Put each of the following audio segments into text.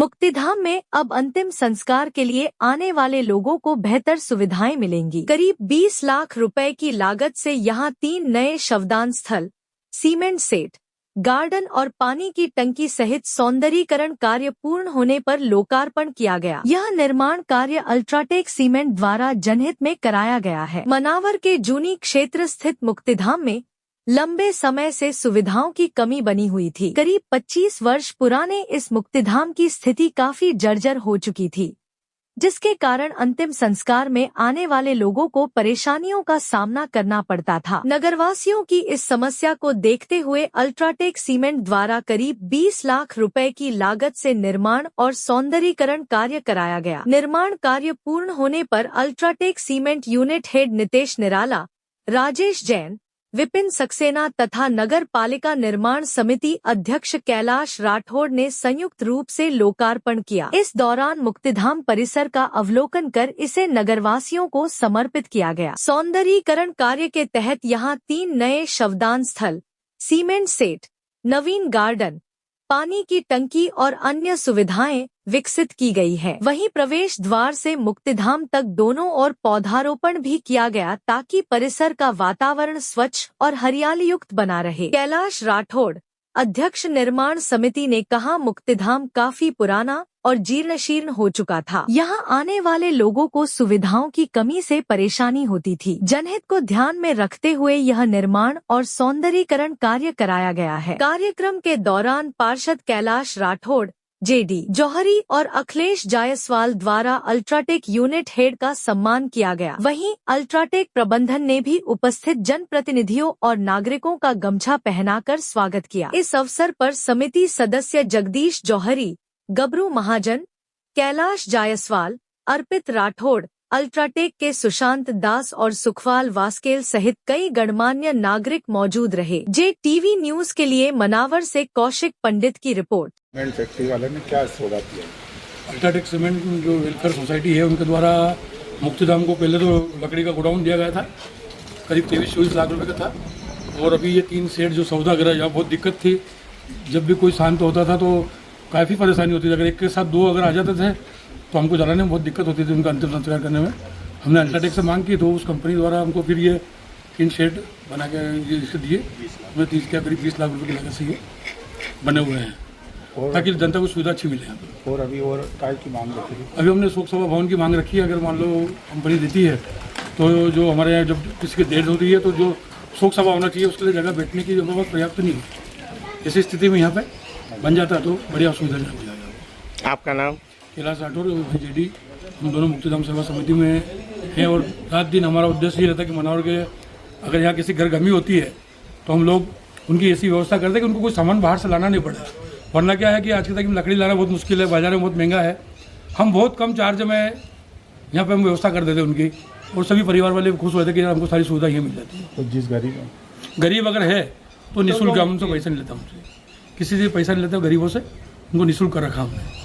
मुक्तिधाम में अब अंतिम संस्कार के लिए आने वाले लोगों को बेहतर सुविधाएं मिलेंगी। करीब 20 लाख रुपए की लागत से यहां 3 नए शवदान स्थल, सीमेंट सेट, गार्डन और पानी की टंकी सहित सौंदर्यीकरण कार्य पूर्ण होने पर लोकार्पण किया गया। यह निर्माण कार्य अल्ट्राटेक सीमेंट द्वारा जनहित में कराया गया है। मनावर के जूनी क्षेत्र स्थित मुक्तिधाम में लंबे समय से सुविधाओं की कमी बनी हुई थी। करीब 25 वर्ष पुराने इस मुक्तिधाम की स्थिति काफी जर्जर हो चुकी थी, जिसके कारण अंतिम संस्कार में आने वाले लोगों को परेशानियों का सामना करना पड़ता था। नगरवासियों की इस समस्या को देखते हुए अल्ट्राटेक सीमेंट द्वारा करीब 20 लाख रुपए की लागत से निर्माण और सौंदर्यीकरण कार्य कराया गया। निर्माण कार्य पूर्ण होने पर UltraTech cement unit head Nitesh Nirala, Rajesh Jain, Vipin Saxena तथा नगर पालिका निर्माण समिति अध्यक्ष कैलाश राठौड़ ने संयुक्त रूप से लोकार्पण किया। इस दौरान मुक्तिधाम परिसर का अवलोकन कर इसे नगरवासियों को समर्पित किया गया। सौंदर्यीकरण कार्य के तहत यहां 3 नए शवदान स्थल, सीमेंट सेट, नवीन गार्डन, पानी की टंकी और अन्य सुविधाएं विकसित की गई है। वहीं प्रवेश द्वार से मुक्तिधाम तक दोनों ओर पौधारोपण भी किया गया ताकि परिसर का वातावरण स्वच्छ और हरियाली युक्त बना रहे। कैलाश राठौड़, अध्यक्ष निर्माण समिति ने कहा, मुक्तिधाम काफी पुराना और जीर्णशीर्ण हो चुका था। यहाँ आने वाले लोगों को सुविधाओं की कमी से परेशानी होती थी। जनहित को ध्यान में रखते हुए यह निर्माण और सौंदर्यीकरण कार्य कराया गया है। कार्यक्रम के दौरान पार्षद कैलाश राठौड़, जेडी जौहरी और अखिलेश जायसवाल द्वारा अल्ट्राटेक यूनिट हेड का सम्मान किया गया। वहीं अल्ट्राटेक प्रबंधन ने भी उपस्थित जनप्रतिनिधियों और नागरिकों का गमछा पहनाकर स्वागत किया। इस अवसर पर समिति सदस्य जगदीश जौहरी, गबरू महाजन, कैलाश जायसवाल, अर्पित राठौड़, अल्ट्राटेक के सुशांत दास और सुखवाल वास्केल सहित कई गणमान्य नागरिक मौजूद रहे। JTV न्यूज के लिए मनावर से कौशिक पंडित की रिपोर्ट। सीमेंट फैक्ट्री वाले ने क्या सौदा किया? अल्ट्राटेक सीमेंट जो वेलफेयर सोसाइटी है उनके द्वारा मुक्तिधाम को पहले तो लकड़ी का गोडाउन दिया गया था, करीब 23-24 लाख रुपए का था। और अभी ये 3 सेट जो सौदागर, यहाँ बहुत दिक्कत थी। जब भी कोई शांत होता था तो काफ़ी परेशानी होती थी। अगर एक के साथ 2 अगर आ जाते थे तो हमको जलाने में बहुत दिक्कत होती थी, उनका अंतिम संस्कार करने में। हमने अल्ट्राटेक से मांग की तो उस कंपनी द्वारा हमको फिर ये 3 शेड बना के ये दिए। हमें 30 के करीब 20 लाख रुपए की लागत से ये बने हुए हैं ताकि जनता को सुविधा अच्छी मिले। और अभी और काय की मांग रखी है? अभी हमने शोक सभा भवन की मांग रखी है। अगर मान लो कंपनी देती है तो जो हमारे यहाँ जब किसी की डेथ होती है तो जो शोक सभा होना चाहिए उसके लिए जगह बैठने की जगह बहुत पर्याप्त नहीं है। ऐसी स्थिति में यहाँ पे बन जाता तो बढ़िया सुविधा हो जाएगा। आपका नाम? कैलाश राठौड़, जेडी। हम दोनों मुक्तिधाम सेवा समिति में हैं और रात दिन हमारा उद्देश्य ये रहता है कि मनावर के अगर यहाँ किसी घर गमी होती है तो हम लोग उनकी ऐसी व्यवस्था करते हैं कि उनको कोई सामान बाहर से लाना नहीं पड़े। वरना क्या है कि आज के तक लकड़ी लाना बहुत मुश्किल है, बाजार में बहुत महंगा है। हम बहुत कम चार्ज में यहाँ पे हम व्यवस्था कर देते उनकी और सभी परिवार वाले खुश होते कि हमको सारी सुविधा यहाँ मिल जाती है। तो जिस गरीब अगर है तो निःशुल्क हम उनसे पैसा नहीं लेता, हमसे किसी से पैसा नहीं लेते, गरीबों से उनको निःशुल्क कर रखा हमने।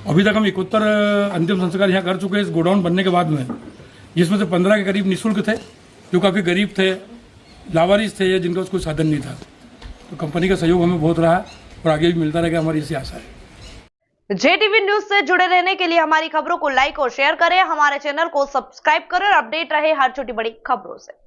अभी तक हम 71 अंतिम संस्कार यहाँ कर चुके हैं इस गोडाउन बनने के बाद में, जिसमें से 15 के करीब निःशुल्क थे, जो काफ़ी गरीब थे, लावारिस थे, जिनका कोई साधन नहीं था। तो कंपनी का सहयोग हमें बहुत रहा और आगे भी मिलता रहेगा, हमारी इसी आशा है। JTV न्यूज से जुड़े रहने के लिए हमारी खबरों को लाइक और शेयर करें, हमारे चैनल को सब्सक्राइब करें और अपडेट रहे हर छोटी बड़ी खबरों से।